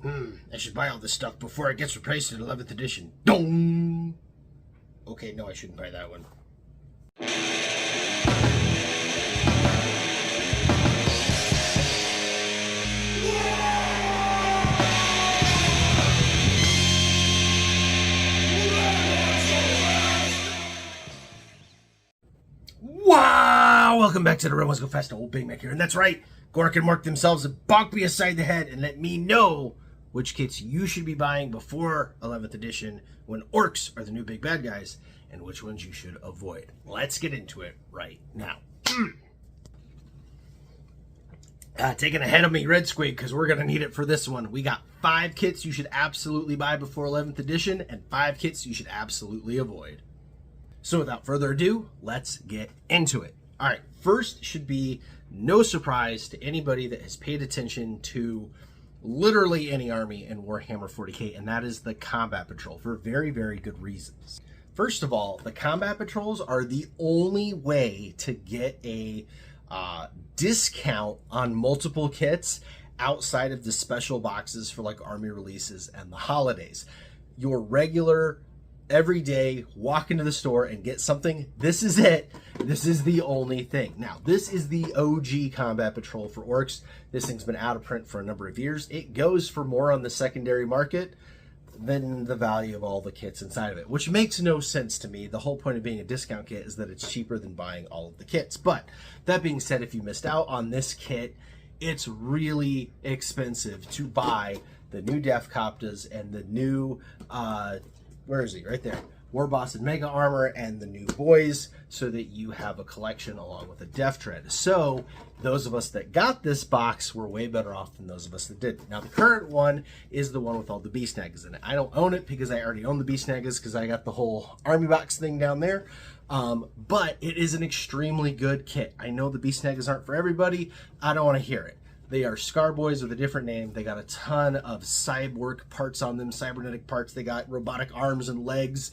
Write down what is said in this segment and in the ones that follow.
I should buy all this stuff before it gets replaced in 11th edition. Dong! Okay, no, I shouldn't buy that one. Wow! Welcome back to the Real Ones Go Fast, old Big Mek here. And that's right, Gork and Mork themselves have bonked me aside the head and let me know which kits you should be buying before 11th edition when Orks are the new big bad guys and which ones you should avoid. Let's get into it right now. Taking ahead of me, Red Squig, because we're going to need it for this one. We got 5 kits you should absolutely buy before 11th edition and 5 kits you should absolutely avoid. So without further ado, let's get into it. All right, first should be no surprise to anybody that has paid attention to literally any army in Warhammer 40k, and that is the Combat Patrol for very, very good reasons. First of all, the Combat Patrols are the only way to get a discount on multiple kits outside of the special boxes for like army releases and the holidays. Your regular everyday walk into the store and get something, this is it. This is the only thing. Now, this is the OG Combat Patrol for Orks. This thing's been out of print for a number of years. It goes for more on the secondary market than the value of all the kits inside of it, which makes no sense to me. The whole point of being a discount kit is that it's cheaper than buying all of the kits. But that being said, if you missed out on this kit, it's really expensive to buy the new Def-Coptas and the new where is he? Right there. War Boss and Mega Armor and the new Boyz, so that you have a collection along with a Def Tread. So those of us that got this box were way better off than those of us that didn't. Now the current one is the one with all the Beast Nagas in it. I don't own it because I already own the Beast Nagas because I got the whole army box thing down there. But it is an extremely good kit. I know the Beast Nagas aren't for everybody. I don't want to hear it. They are Stormboyz with a different name. They got a ton of cyborg parts on them, cybernetic parts. They got robotic arms and legs.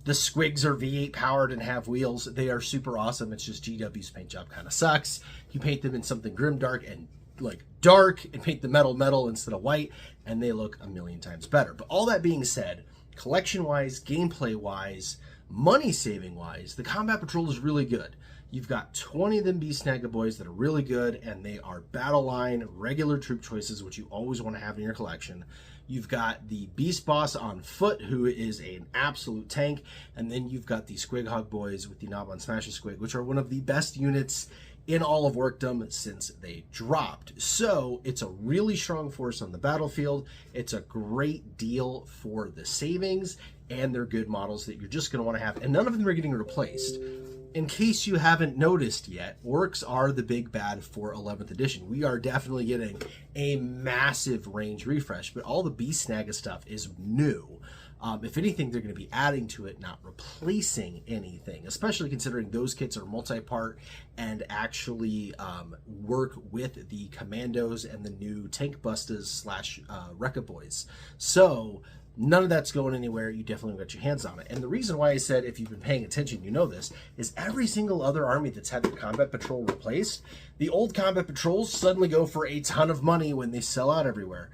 The squigs are V8 powered and have wheels. They are super awesome. It's just GW's paint job kind of sucks. You paint them in something grim dark and like dark and paint the metal instead of white, and they look a million times better. But all that being said, collection-wise, gameplay-wise, money-saving-wise, the Combat Patrol is really good. You've got 20 of them Beast Naga boys that are really good, and they are battle line, regular troop choices, which you always want to have in your collection. You've got the Beast Boss on foot, who is an absolute tank, and then you've got the Squig Hog boys with the Knob on Smasher Squig, which are one of the best units in all of Orkdom since they dropped. So it's a really strong force on the battlefield. It's a great deal for the savings, and they're good models that you're just going to want to have, and none of them are getting replaced. In case you haven't noticed yet, Orks are the big bad for 11th edition. We are definitely getting a massive range refresh, but all the Beast Naga stuff is new. If anything, they're going to be adding to it, not replacing anything, especially considering those kits are multi-part and actually work with the Commandos and the new Tank Bustas slash Rekka Boys. So none of that's going anywhere. You definitely got your hands on it. And the reason why I said, if you've been paying attention, you know this, is every single other army that's had the Combat Patrol replaced, the old Combat Patrols suddenly go for a ton of money when they sell out everywhere.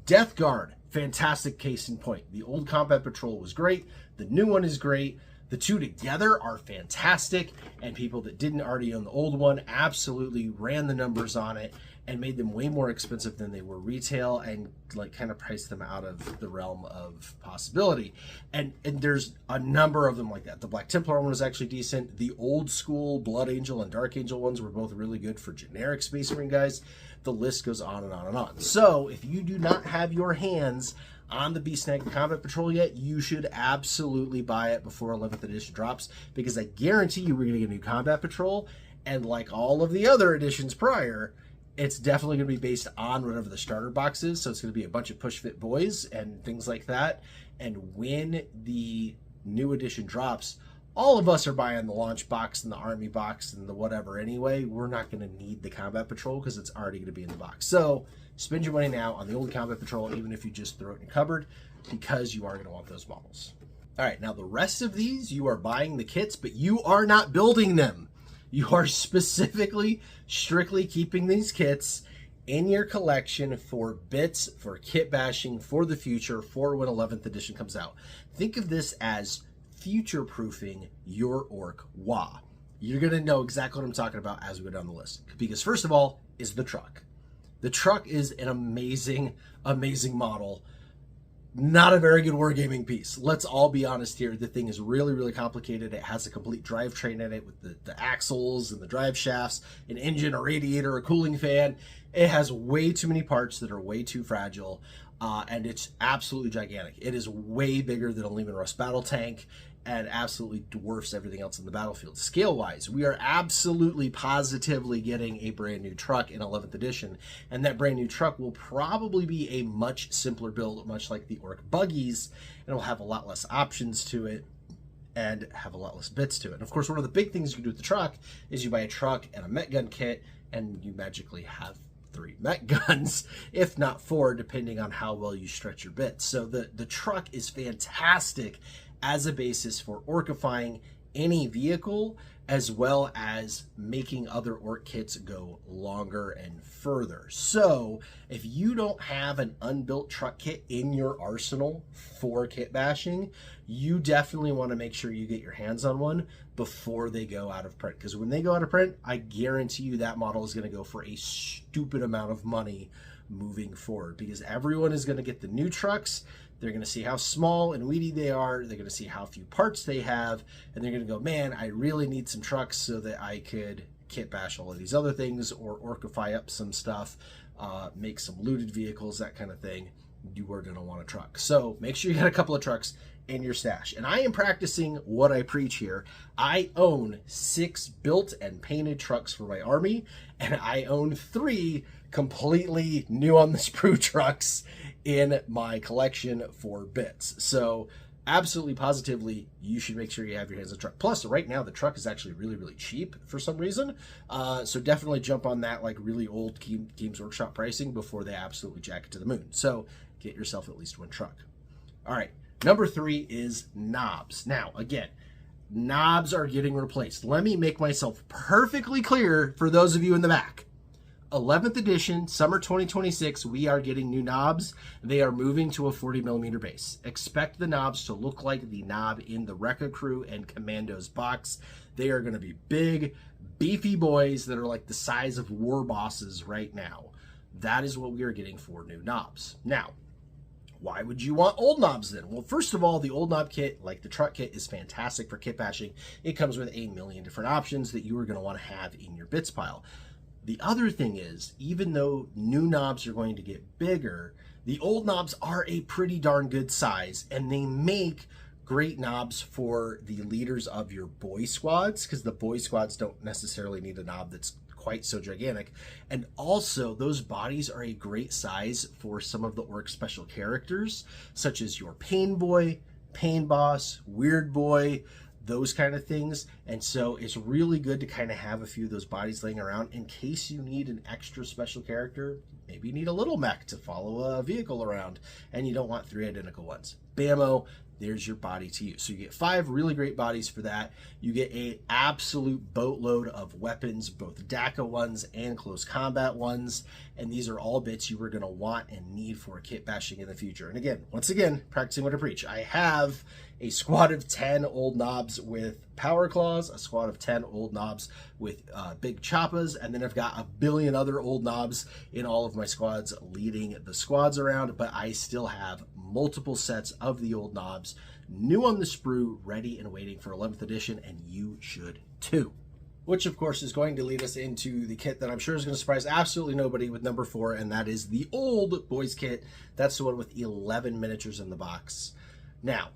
Death Guard, fantastic case in point. The old Combat Patrol was great. The new one is great. The two together are fantastic, and people that didn't already own the old one absolutely ran the numbers on it and made them way more expensive than they were retail, and like kind of priced them out of the realm of possibility. And there's a number of them like that. The Black Templar one was actually decent. The old school Blood Angel and Dark Angel ones were both really good for generic Space Marine guys. The list goes on and on and on. So if you do not have your hands on the Beast Naga Combat Patrol yet, you should absolutely buy it before 11th edition drops, because I guarantee you we're going to get a new Combat Patrol, and like all of the other editions prior, it's definitely going to be based on whatever the starter box is. So it's going to be a bunch of push fit boys and things like that. And when the new edition drops, all of us are buying the launch box and the army box and the whatever anyway. We're not going to need the Combat Patrol because it's already going to be in the box. So spend your money now on the old Combat Patrol, even if you just throw it in your cupboard, because you are going to want those models. All right, now the rest of these, you are buying the kits, but you are not building them. You are specifically, strictly keeping these kits in your collection for bits, for kit bashing, for the future, for when 11th edition comes out. Think of this as future-proofing your Ork WAAAAAGH. You're going to know exactly what I'm talking about as we go down the list. Because first of all is the truck. The truck is an amazing, amazing model. Not a very good wargaming piece. Let's all be honest here. The thing is really, really complicated. It has a complete drivetrain in it with the axles and the drive shafts, an engine, a radiator, a cooling fan. It has way too many parts that are way too fragile, and it's absolutely gigantic. It is way bigger than a Lehman Russ battle tank and absolutely dwarfs everything else in the battlefield. Scale-wise, we are absolutely positively getting a brand new truck in 11th edition, and that brand new truck will probably be a much simpler build, much like the Ork buggies, and it'll have a lot less options to it and have a lot less bits to it. And of course, one of the big things you can do with the truck is you buy a truck and a Met gun kit, and you magically have 3 Met guns, if not 4, depending on how well you stretch your bits. So the truck is fantastic as a basis for orkifying any vehicle, as well as making other Ork kits go longer and further. So if you don't have an unbuilt truck kit in your arsenal for kit bashing, you definitely want to make sure you get your hands on one before they go out of print. Because when they go out of print, I guarantee you that model is going to go for a stupid amount of money moving forward, because everyone is going to get the new trucks. They're going to see how small and weedy they are. They're going to see how few parts they have, and they're going to go, man, I really need some trucks so that I could kit bash all of these other things or orkify up some stuff, make some looted vehicles, that kind of thing. You are going to want a truck. So make sure you got a couple of trucks in your stash. And I am practicing what I preach here. I own 6 built and painted trucks for my army, and I own 3 completely new on the sprue trucks in my collection for bits. So absolutely positively, you should make sure you have your hands on a truck. Plus, right now, the truck is actually really, really cheap for some reason. So definitely jump on that like really old Games Workshop pricing before they absolutely jack it to the moon. So get yourself at least one truck. All right, number 3 is nobz. Now, again, nobz are getting replaced. Let me make myself perfectly clear for those of you in the back. 11th edition, summer 2026, we are getting new nobz. They are moving to a 40mm base. Expect the nobz to look like the knob in the Rekka Crew and Commandos box. They are going to be big, beefy boys that are like the size of war bosses right now. That is what we are getting for new nobz. Now, why would you want old nobz then? Well, first of all, the old knob kit, like the truck kit, is fantastic for kit bashing. It comes with a million different options that you are going to want to have in your bits pile. The other thing is, even though new nobz are going to get bigger, the old nobz are a pretty darn good size, and they make great nobz for the leaders of your boy squads, because the boy squads don't necessarily need a knob that's quite so gigantic. And also, those bodies are a great size for some of the Ork special characters, such as your Pain Boy, Pain Boss, Weird Boy, those kind of things. And so it's really good to kind of have a few of those bodies laying around in case you need an extra special character. Maybe you need a little mech to follow a vehicle around and you don't want 3 identical ones. Bammo, there's your body to use. So you get 5 really great bodies for that. You get an absolute boatload of weapons, both DACA ones and close combat ones. And these are all bits you are going to want and need for kit bashing in the future. And again, once again, practicing what I preach. I have a squad of 10 old nobz with power claws, a squad of 10 old nobz with big choppas, and then I've got a billion other old nobz in all of my squads leading the squads around. But I still have multiple sets of the old nobz, new on the sprue, ready and waiting for 11th edition, and you should too. Which, of course, is going to lead us into the kit that I'm sure is going to surprise absolutely nobody with number 4, and that is the old Boyz kit. That's the one with 11 miniatures in the box. Now,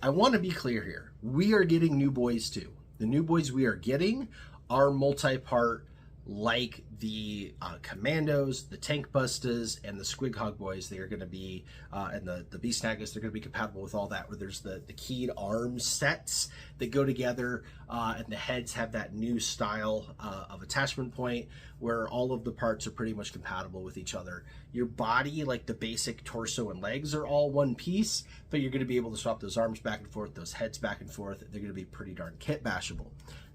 I want to be clear here. We are getting new Boyz too. The new Boyz we are getting are multi-part, like the Commandos, the Tank Bustas, and the Squig Hog Boys. They are going to be, and the Beast Nagas, they're going to be compatible with all that, where there's the keyed arms sets that go together, and the heads have that new style of attachment point, where all of the parts are pretty much compatible with each other. Your body, like the basic torso and legs, are all one piece, but you're going to be able to swap those arms back and forth, those heads back and forth. They're going to be pretty darn kit bashable.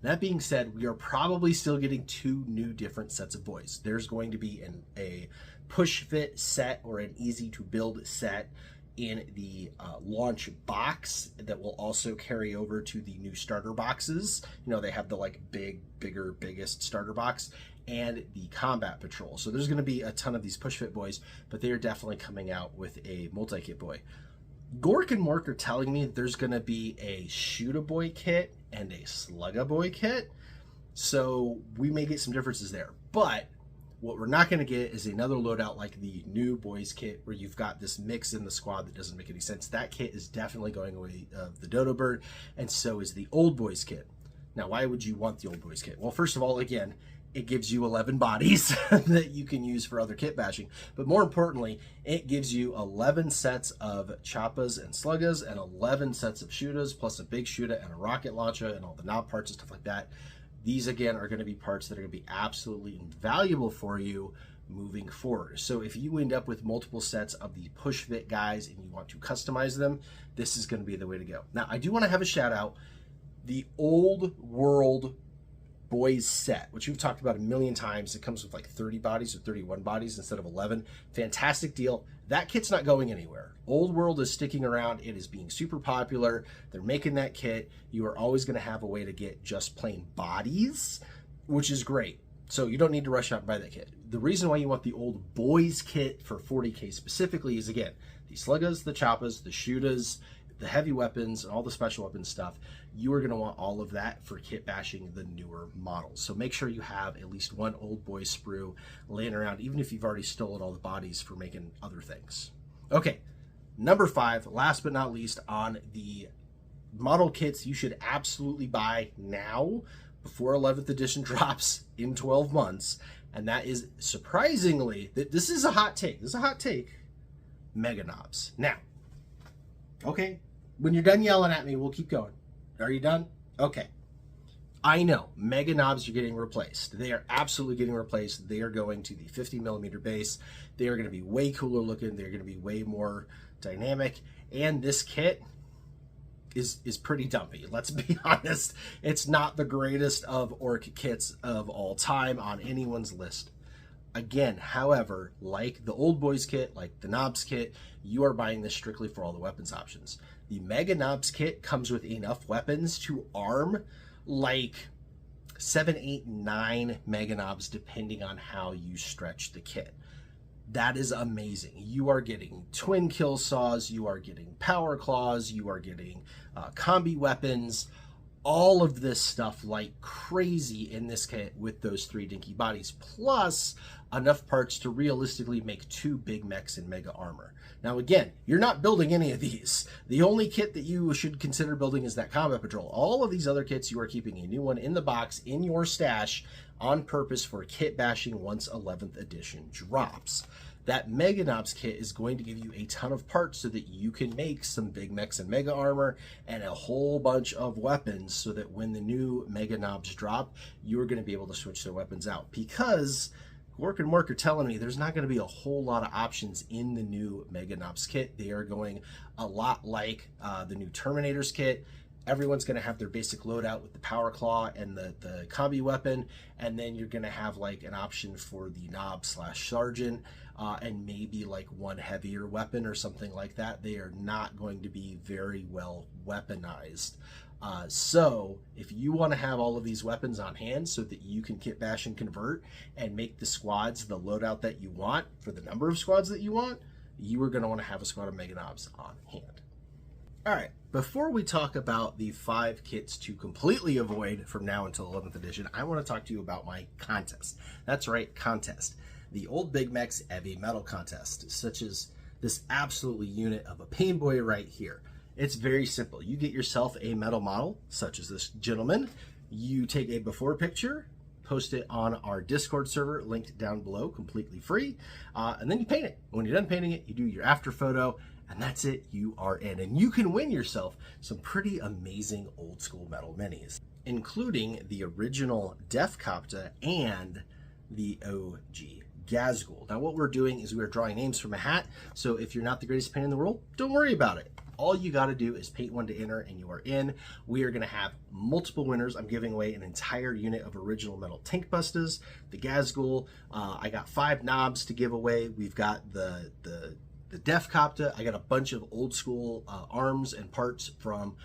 That being said, we are probably still getting 2 new different sets sets of Boyz. There's going to be a push fit set or an easy to build set in the launch box that will also carry over to the new starter boxes. You know, they have the like biggest starter box and the combat patrol. So there's going to be a ton of these push fit boys, but they are definitely coming out with a multi-kit boy. Gork and Mork are telling me that there's going to be a shoot-a-boy kit and a slug-a-boy kit. So we may get some differences there. But what we're not going to get is another loadout like the new Boyz kit where you've got this mix in the squad that doesn't make any sense. That kit is definitely going away of the Dodo Bird, and so is the old Boyz kit. Now, why would you want the old Boyz kit? Well, first of all, again, it gives you 11 bodies that you can use for other kit bashing. But more importantly, it gives you 11 sets of choppas and sluggas and 11 sets of shootas, plus a big shooter and a rocket launcher and all the knob parts and stuff like that. These, again, are going to be parts that are going to be absolutely invaluable for you moving forward. So if you end up with multiple sets of the push fit guys and you want to customize them, this is going to be the way to go. Now, I do want to have a shout out. The old world Boyz set, which we've talked about a million times, it comes with like 30 bodies or 31 bodies instead of 11. Fantastic deal. That kit's not going anywhere. Old World is sticking around. It is being super popular. They're making that kit. You are always going to have a way to get just plain bodies, which is great. So you don't need to rush out and buy that kit. The reason why you want the old Boyz kit for 40K specifically is, again, the sluggas, the choppas, the shootas, the heavy weapons, and all the special weapons stuff. You are going to want all of that for kit bashing the newer models. So make sure you have at least one old Boyz sprue laying around, even if you've already stolen all the bodies for making other things. Okay, number 5, last but not least, on the model kits you should absolutely buy now before 11th edition drops in 12 months. And that is, surprisingly, this is a hot take. This is a hot take. Mega nobz. Now, okay, when you're done yelling at me, we'll keep going. Are you done? Okay. I know Mega nobz are getting replaced. They are absolutely getting replaced. They are going to the 50mm base. They are going to be way cooler looking. They're going to be way more dynamic. And this kit is pretty dumpy. Let's be honest. It's not the greatest of orc kits of all time on anyone's list. Again, however, like the old Boyz kit, like the nobz kit, you are buying this strictly for all the weapons options. The Mega nobz kit comes with enough weapons to arm like 7, 8, 9 Mega nobz depending on how you stretch the kit. That is amazing. You are getting twin kill saws, you are getting power claws, you are getting combi weapons, all of this stuff like crazy in this kit with those 3 dinky bodies, plus enough parts to realistically make 2 Big Meks in mega armor. Now again, you're not building any of these. The only kit that you should consider building is that combat patrol. All of these other kits, you are keeping a new one in the box in your stash on purpose for kit bashing once 11th edition drops. That Mega nobz kit is going to give you a ton of parts so that you can make some Big Meks and mega armor and a whole bunch of weapons so that when the new Mega nobz drop, you're going to be able to switch their weapons out. Because Gork and Mork are telling me there's not going to be a whole lot of options in the new Mega nobz kit. They are going a lot like the new Terminator's kit. Everyone's going to have their basic loadout with the power claw and the combi weapon, and then you're going to have like an option for the nob/sergeant and maybe like one heavier weapon or something like that. They are not going to be very well weaponized. So if you want to have all of these weapons on hand so that you can kit bash and convert and make the squads the loadout that you want for the number of squads that you want, you are going to want to have a squad of Mega nobz on hand. All right, before we talk about the 5 kits to completely avoid from now until 11th edition, I want to talk to you about my contest. That's right, contest. The old Big Meks heavy metal contest, such as this absolutely unit of a pain boy right here. It's very simple. You get yourself a metal model, such as this gentleman. You take a before picture, post it on our Discord server, linked down below, completely free, and then you paint it. When you're done painting it, you do your after photo, and that's it, you are in. And you can win yourself some pretty amazing old school metal minis, including the original Def-Copta and the OG Gazgul. Now what we're doing is we're drawing names from a hat, so if you're not the greatest painter in the world, don't worry about it. All you got to do is paint one to enter and you are in. We are going to have multiple winners. I'm giving away an entire unit of original metal tank bustas, the Gazgul. I got 5 nobz to give away. We've got the Def Copta. I got a bunch of old school arms and parts from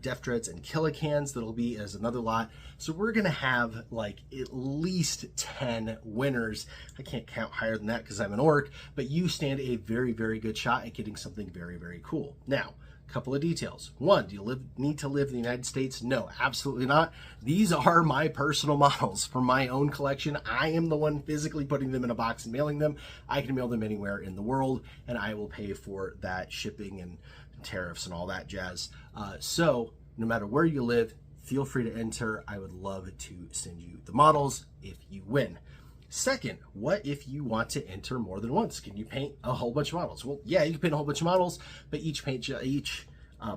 Def Dreads and Killicans that'll be as another lot. So we're gonna have like at least 10 winners. I can't count higher than that because I'm an orc, but you stand a very, very good shot at getting something very, very cool. Now, couple of details. One, do you need to live in the United States? No, absolutely not. These are my personal models from my own collection. I am the one physically putting them in a box and mailing them. I can mail them anywhere in the world, and I will pay for that shipping and tariffs and all that jazz. So no matter where you live, feel free to enter. I would love to send you the models if you win. Second, what if you want to enter more than once? Can you paint a whole bunch of models? Well, yeah, you can paint a whole bunch of models, but each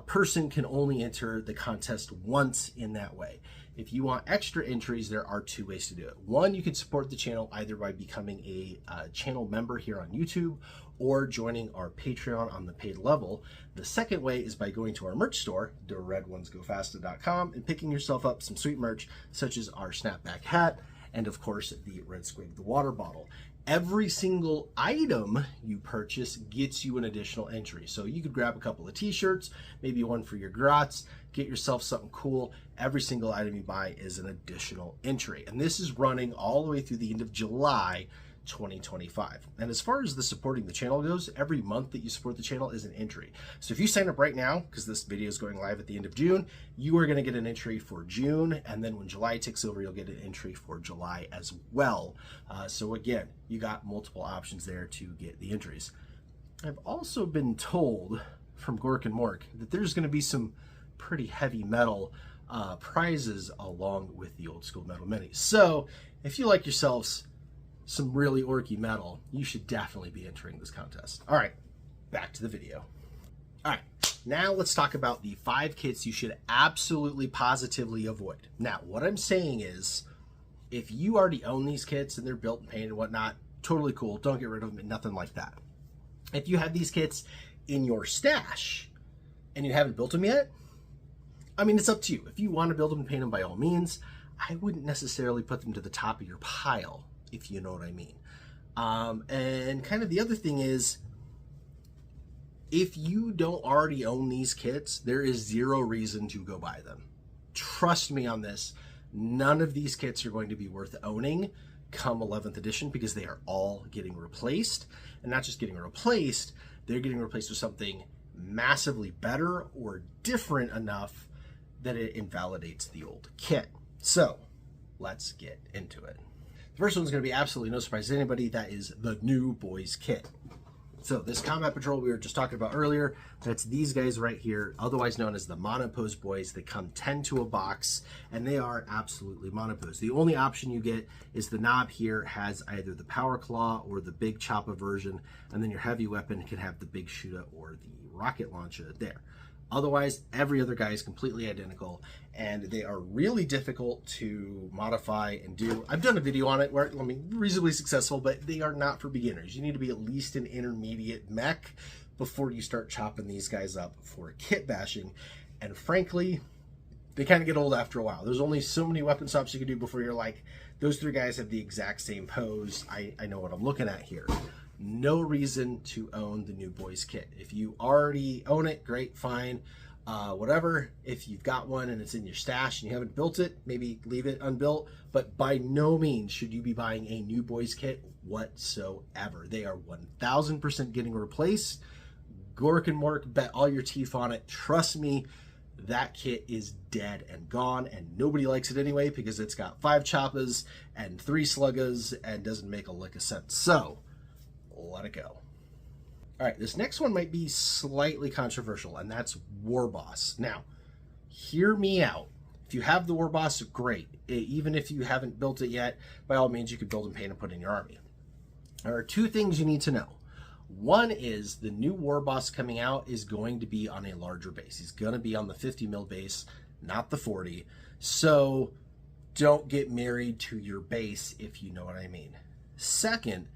person can only enter the contest once in that way. If you want extra entries, there are 2 ways to do it. One, you can support the channel either by becoming a channel member here on YouTube or joining our Patreon on the paid level. The second way is by going to our merch store, theredonesgofasta.com, and picking yourself up some sweet merch, such as our snapback hat, and of course the Red Squig, the water bottle. Every single item you purchase gets you an additional entry. So you could grab a couple of t-shirts, maybe one for your grats, get yourself something cool. Every single item you buy is an additional entry. And this is running all the way through the end of July 2025. And as far as the supporting the channel goes, every month that you support the channel is an entry. So if you sign up right now, because this video is going live at the end of June, you are going to get an entry for June, and then when July ticks over, you'll get an entry for July as well. So again, you got multiple options there to get the entries. I've also been told from Gork and Mork that there's going to be some pretty heavy metal prizes along with the old school metal minis. So if you like yourselves some really orky metal, you should definitely be entering this contest. All right, back to the video. All right, now let's talk about the 5 kits you should absolutely positively avoid. Now, what I'm saying is, if you already own these kits and they're built and painted and whatnot, totally cool. Don't get rid of them, nothing like that. If you have these kits in your stash and you haven't built them yet, I mean, it's up to you. If you want to build them and paint them, by all means. I wouldn't necessarily put them to the top of your pile, if you know what I mean. And kind of the other thing is, if you don't already own these kits, there is 0 reason to go buy them. Trust me on this. None of these kits are going to be worth owning come 11th edition, because they are all getting replaced. And not just getting replaced, they're getting replaced with something massively better or different enough that it invalidates the old kit. So let's get into it. The first one's going to be absolutely no surprise to anybody. That is the new Boyz kit. So this Combat Patrol we were just talking about earlier, that's these guys right here, otherwise known as the monopose Boyz. They come 10 to a box, and they are absolutely monopose. The only option you get is the knob here has either the Power Claw or the Big Choppa version, and then your heavy weapon can have the Big Shoota or the rocket launcher there. Otherwise, every other guy is completely identical, and they are really difficult to modify and do. I've done a video on it where, I mean, reasonably successful, but they are not for beginners. You need to be at least an intermediate mech before you start chopping these guys up for kit bashing. And frankly, they kind of get old after a while. There's only so many weapon swaps you can do before you're like, those 3 guys have the exact same pose. I know what I'm looking at here. No reason to own the new Boyz kit. If you already own it, great, fine, whatever. If you've got one and it's in your stash and you haven't built it, maybe leave it unbuilt, but by no means should you be buying a new Boyz kit whatsoever. They are 1000% getting replaced. Gork and Mork, bet all your teeth on it. Trust me, that kit is dead and gone, and nobody likes it anyway because it's got 5 choppas and 3 sluggas and doesn't make a lick of sense. So let it go. All right, this next one might be slightly controversial, and that's War Boss. Now, hear me out. If you have the War Boss, great. Even if you haven't built it yet, by all means, you could build and paint and put in your army. There are 2 things you need to know. One is the new War Boss coming out is going to be on a larger base. He's going to be on the 50 mil base, not the 40. So don't get married to your base, if you know what I mean. Second,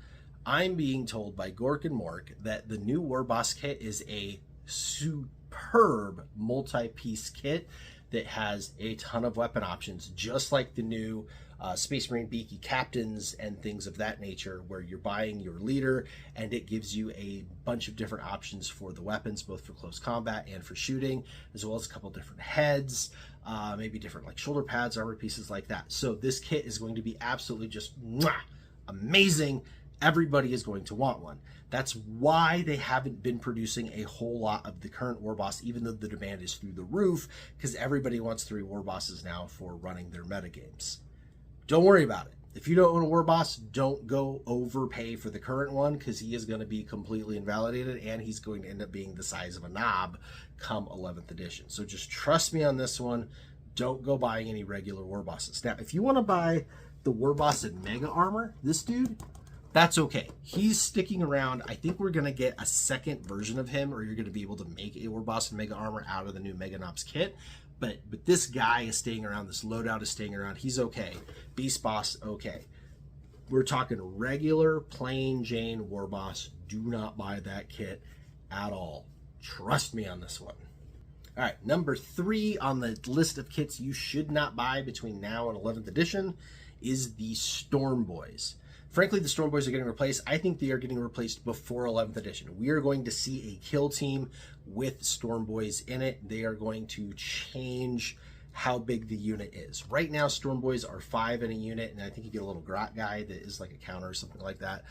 I'm being told by Gork and Mork that the new War Boss kit is a superb superb multi-piece kit that has a ton of weapon options, just like the new Space Marine Beaky Captains and things of that nature, where you're buying your leader and it gives you a bunch of different options for the weapons, both for close combat and for shooting, as well as a couple different heads, maybe different like shoulder pads, armor pieces like that. So this kit is going to be absolutely just amazing. Everybody is going to want one. That's why they haven't been producing a whole lot of the current War Boss, even though the demand is through the roof, because everybody wants 3 War Bosses now for running their metagames. Don't worry about it. If you don't own a War Boss, don't go overpay for the current one, because he is going to be completely invalidated and he's going to end up being the size of a knob come 11th edition. So just trust me on this one. Don't go buying any regular War Bosses. Now, if you want to buy the War Boss in Mega Armor, this dude, that's okay. He's sticking around. I think we're going to get a second version of him, or you're going to be able to make a War Boss in Mega Armor out of the new Mega Nobz kit. But this guy is staying around. This loadout is staying around. He's okay. Beast Boss, okay. We're talking regular, plain Jane War Boss. Do not buy that kit at all. Trust me on this one. All right, number 3 on the list of kits you should not buy between now and 11th edition is the Stormboyz. Frankly, the Stormboyz are getting replaced. I think they are getting replaced before 11th edition. We are going to see a kill team with Stormboyz in it. They are going to change how big the unit is. Right now, Stormboyz are 5 in a unit, and I think you get a little grot guy that is like a counter or something like that.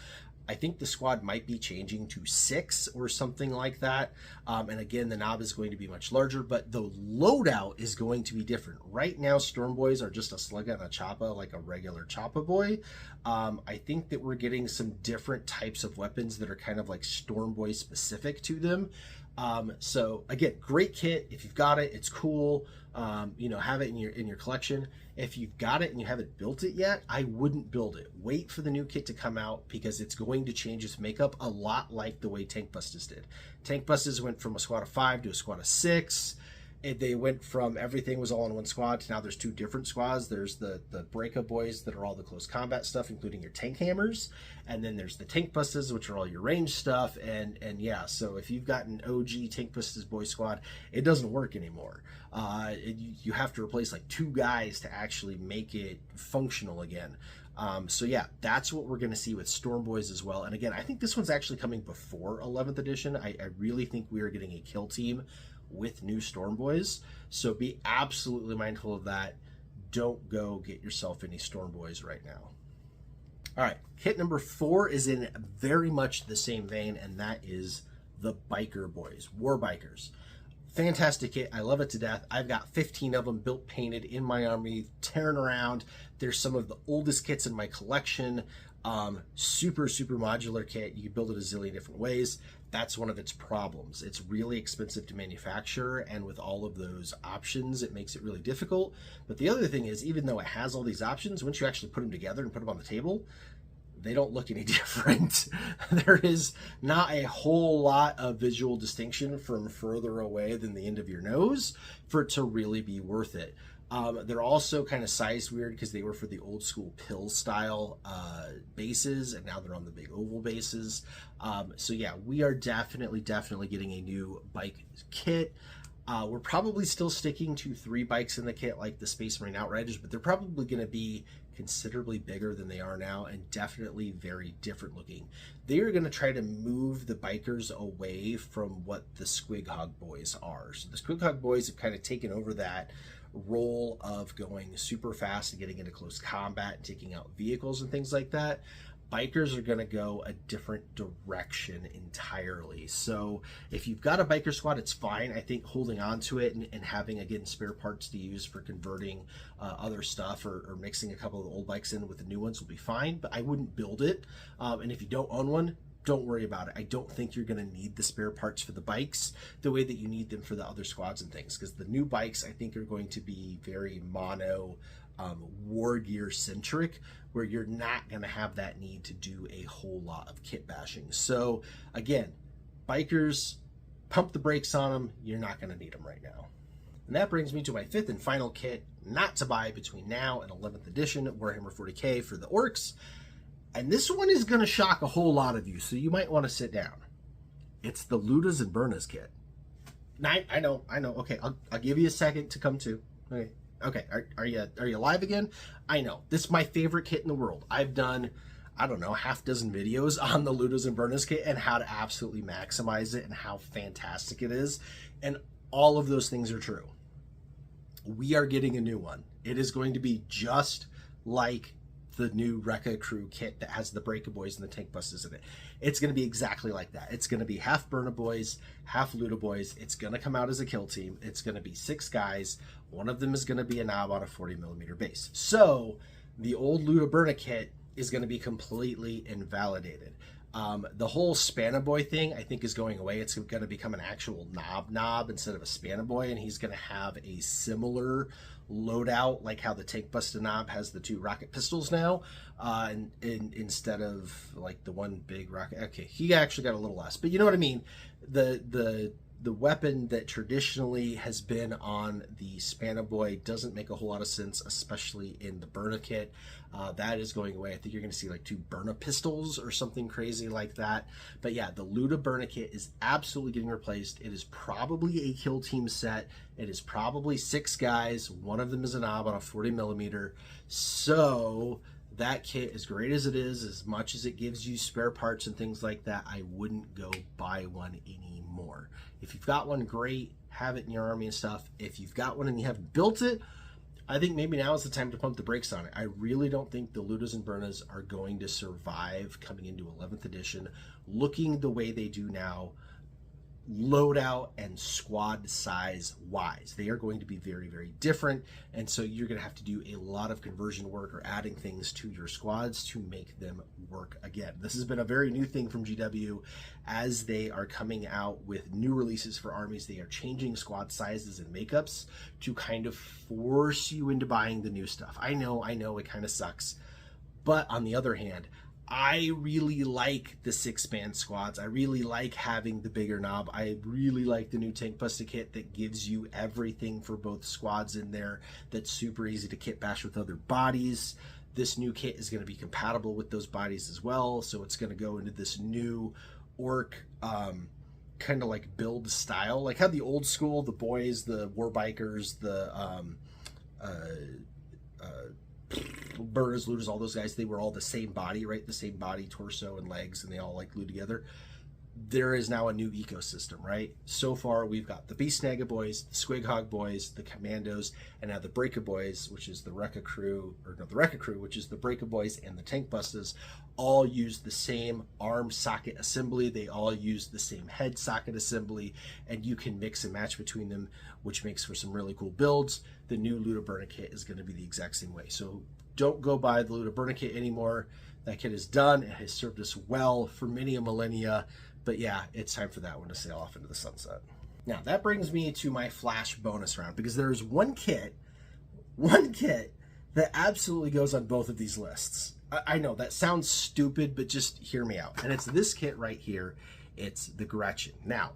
I think the squad might be changing to 6 or something like that. And again, the knob is going to be much larger, but the loadout is going to be different. Right now, Stormboyz are just a slug and a choppa, like a regular choppa boy. I think that we're getting some different types of weapons that are kind of like Stormboyz specific to them. So again, great kit. If you've got it, it's cool. You know, have it in your collection. If you've got it and you haven't built it yet, I wouldn't build it. Wait for the new kit to come out, because it's going to change its makeup a lot like the way Tank Busters did. Tank Busters went from a squad of 5 to a squad of 6. They went from everything was all in one squad to now there's 2 different squads. There's the Breakup Boys that are all the close combat stuff, including your tank hammers, and then there's the Tank Busters, which are all your range stuff. And yeah, so if you've got an OG Tank Busters boy squad, it doesn't work anymore. You have to replace like 2 guys to actually make it functional again. So yeah, that's what we're going to see with Stormboyz as well. And again, I think this one's actually coming before 11th edition. I really think we are getting a kill team with new Stormboyz, so be absolutely mindful of that. Don't go get yourself any Stormboyz right now. All right, kit number 4 is in very much the same vein, and that is the Biker Boys, War Bikers. Fantastic kit. I love it to death. I've got 15 of them built, painted in my army, tearing around. There's some of the oldest kits in my collection. Super modular kit. You can build it a zillion different ways. That's one of its problems. It's really expensive to manufacture, and with all of those options, it makes it really difficult. But the other thing is, even though it has all these options, once you actually put them together and put them on the table, they don't look any different. There is not a whole lot of visual distinction from further away than the end of your nose for it to really be worth it. They're also kind of sized weird because they were for the old school pill style bases, and now they're on the big oval bases. So yeah, we are definitely getting a new bike kit. We're probably still sticking to 3 bikes in the kit like the Space Marine Outriders, but they're probably going to be considerably bigger than they are now, and definitely very different looking. They are going to try to move the bikers away from what the Squig Hog Boys are. So the Squig Hog Boys have kind of taken over that role of going super fast and getting into close combat and taking out vehicles and things like that. Bikers are going to go a different direction entirely. So if you've got a biker squad, it's fine. I think holding on to it and having, again, spare parts to use for converting other stuff or mixing a couple of the old bikes in with the new ones will be fine, but I wouldn't build it. And if you don't own one, don't worry about it. I don't think you're going to need the spare parts for the bikes the way that you need them for the other squads and things, because the new bikes, I think, are going to be very mono war gear centric, where you're not going to have that need to do a whole lot of kit bashing. So again, bikers, pump the brakes on them. You're not going to need them right now. And that brings me to my 5th and final kit not to buy between now and 11th edition Warhammer 40k for the Orks. And this one is going to shock a whole lot of you, so you might want to sit down. It's the Lootas and Burnas kit. I know. Okay, I'll give you a second to come to. Okay. Are you live again? I know. This is my favorite kit in the world. I've done, I don't know, half dozen videos on the Lootas and Burnas kit and how to absolutely maximize it and how fantastic it is. And all of those things are true. We are getting a new one. It is going to be just like the new Rekka Crew kit that has the Breakaboys and the Tank Busters in it. It's going to be exactly like that. It's going to be half Burna Boys, half Luta Boys. It's going to come out as a kill team. It's going to be 6 guys. One of them is going to be a knob on a 40mm base. So the old Luta Burna kit is going to be completely invalidated. The whole Spanaboy thing, I think, is going away. It's going to become an actual knob instead of a Spanaboy, and he's going to have a similar loadout, like how the Tank Buster knob has the 2 rocket pistols now, and instead of like the one big rocket. Okay, he actually got a little less, but you know what I mean. The weapon that traditionally has been on the Spanaboy doesn't make a whole lot of sense, especially in the Burna kit. That is going away. I think you're going to see like 2 Burna pistols or something crazy like that. But yeah, the Luta Burna kit is absolutely getting replaced. It is probably a kill team set. It is probably 6 guys. One of them is a knob on a 40mm. So that kit, as great as it is, as much as it gives you spare parts and things like that, I wouldn't go buy one anymore. If you've got one, great, have it in your army and stuff. If you've got one and you haven't built it, I think maybe now is the time to pump the brakes on it. I really don't think the Lootas and Burnas are going to survive coming into 11th edition looking the way they do now, loadout and squad size wise. They are going to be very, very different, and so you're going to have to do a lot of conversion work or adding things to your squads to make them work again. This has been a very new thing from GW as they are coming out with new releases for armies. They are changing squad sizes and makeups to kind of force you into buying the new stuff. I know it kind of sucks, but on the other hand, I really like the 6-man squads. I really like having the bigger knob. I really like the new Tank Buster kit that gives you everything for both squads in there. That's super easy to kit bash with other bodies. This new kit is going to be compatible with those bodies as well. So it's going to go into this new Ork kind of like build style. Like how the old school, the Boyz, the War Bikers, the Burnas, Lootas, all those guys, they were all the same body, right? The same body, torso, and legs, and they all like glued together. There is now a new ecosystem, right? So far, we've got the Beastnaga Boys, the Squighog Boys, the Commandos, and now the Breakaboys, which is the Rekka Crew, or no, the Rekka Crew, which is the Breakaboys and the Tank Busters, all use the same arm socket assembly. They all use the same head socket assembly, and you can mix and match between them, which makes for some really cool builds. The new Luta Burna kit is going to be the exact same way. So don't go buy the Luta Burna kit anymore. That kit is done. It has served us well for many a millennia. But yeah, it's time for that one to sail off into the sunset. Now, that brings me to my flash bonus round, because there's one kit that absolutely goes on both of these lists. I know that sounds stupid, but just hear me out. And it's this kit right here. It's the Gretchen. Now,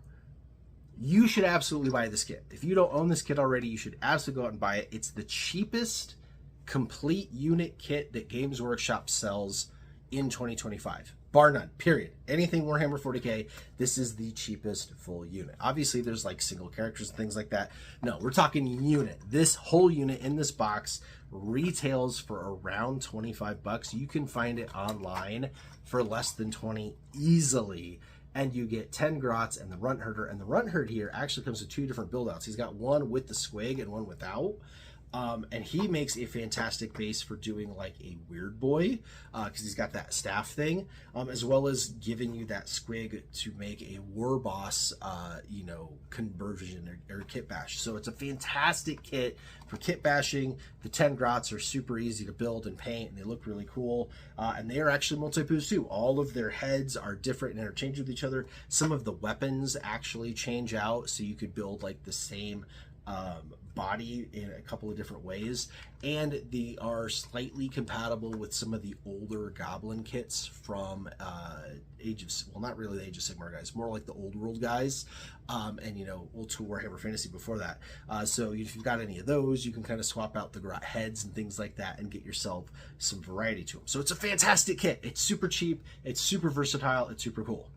you should absolutely buy this kit. If you don't own this kit already, you should absolutely go out and buy it. It's the cheapest complete unit kit that Games Workshop sells in 2025. Bar none, period. Anything Warhammer 40k, this is the cheapest full unit. Obviously, there's like single characters and things like that. No, we're talking unit. This whole unit in this box retails for around 25 bucks. You can find it online for less than 20 easily. And you get 10 grots and the runt herder. And the runt herd here actually comes with 2 different build outs. He's got one with the squig and one without. And he makes a fantastic base for doing like a weird boy, because he's got that staff thing, as well as giving you that squig to make a war boss, conversion or kit bash. So it's a fantastic kit for kit bashing. The 10 grots are super easy to build and paint, and they look really cool. And they are actually multi-poos too. All of their heads are different and interchange with each other. Some of the weapons actually change out, so you could build like the same body in a couple of different ways, and they are slightly compatible with some of the older goblin kits from not really the Age of Sigmar guys, more like the old world guys, and old school Warhammer Fantasy before that. So if you've got any of those, you can kind of swap out the grot heads and things like that and get yourself some variety to them. So it's a fantastic kit. It's super cheap, it's super versatile, it's super cool.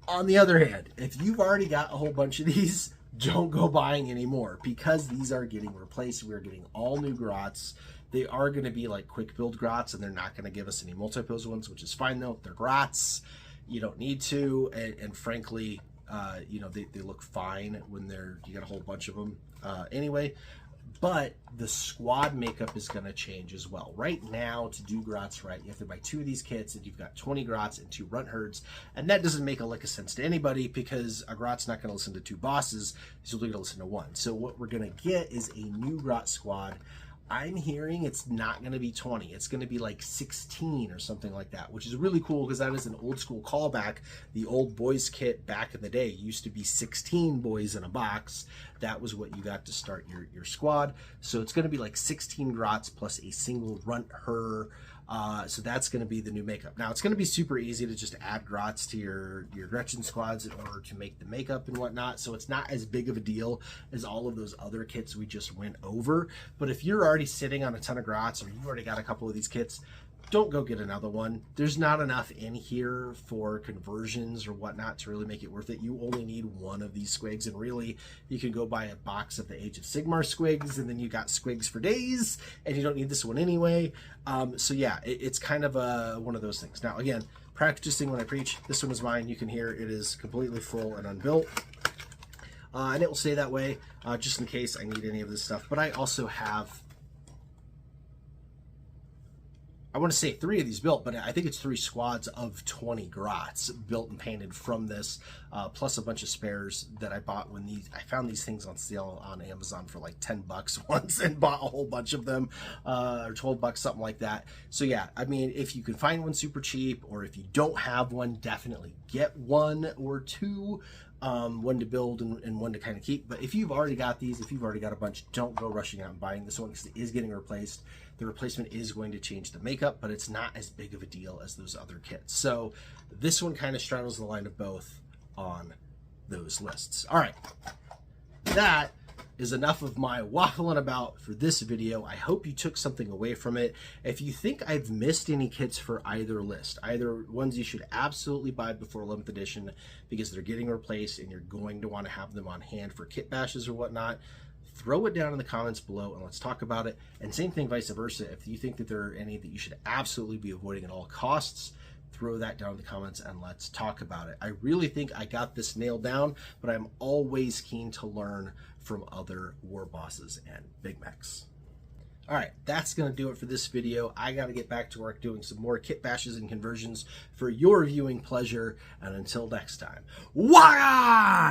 On the other hand, if you've already got a whole bunch of these, don't go buying any more, because these are getting replaced. We're getting all new grots. They are going to be like quick build grots, and they're not going to give us any multi-pose ones, which is fine though. They're grots. You don't need to, and frankly, you know, they look fine when you got a whole bunch of them anyway. But the squad makeup is going to change as well. Right now, to do grots right, you have to buy 2 of these kits, and you've got 20 grots and 2 runt herds, and that doesn't make a lick of sense to anybody, because a grot's not going to listen to 2 bosses, he's only going to listen to 1. So what we're going to get is a new grot squad. I'm hearing it's not going to be 20. It's going to be like 16 or something like that, which is really cool, because that is an old school callback. The old Boyz kit back in the day used to be 16 boys in a box. That was what you got to start your squad. So it's going to be like 16 grots plus a single runt her. So that's going to be the new makeup. Now, it's going to be super easy to just add grots to your Gretchen squads in order to make the makeup and whatnot. So it's not as big of a deal as all of those other kits we just went over. But if you're already sitting on a ton of grots, or you've already got a couple of these kits, don't go get another one. There's not enough in here for conversions or whatnot to really make it worth it. You only need 1 of these squigs, and really you can go buy a box of the Age of Sigmar squigs, and then you got squigs for days, and you don't need this one anyway. So yeah, it's kind of one of those things. Now again, practicing when I preach, this one is mine. You can hear it is completely full and unbuilt. And it will stay that way just in case I need any of this stuff. But I also have, I want to say 3 of these built, but I think it's 3 squads of 20 grots built and painted from this, plus a bunch of spares that I bought when I found these things on sale on Amazon for like 10 bucks once, and bought a whole bunch of them, or 12 bucks, something like that. So yeah, I mean, if you can find one super cheap, or if you don't have one, definitely get 1 or 2. One to build and 1 to kind of keep. But if you've already got these, if you've already got a bunch, don't go rushing out and buying this one, because it is getting replaced. The replacement is going to change the makeup, but it's not as big of a deal as those other kits. So this one kind of straddles the line of both on those lists. All right, that is enough of my waffling about for this video. I hope you took something away from it. If you think I've missed any kits for either list, either ones you should absolutely buy before 11th edition because they're getting replaced and you're going to want to have them on hand for kit bashes or whatnot, throw it down in the comments below and let's talk about it. And same thing vice versa. If you think that there are any that you should absolutely be avoiding at all costs, throw that down in the comments and let's talk about it. I really think I got this nailed down, but I'm always keen to learn from other war bosses and Big Meks. All right, that's going to do it for this video. I got to get back to work doing some more kit bashes and conversions for your viewing pleasure. And until next time, WAAAAAGH!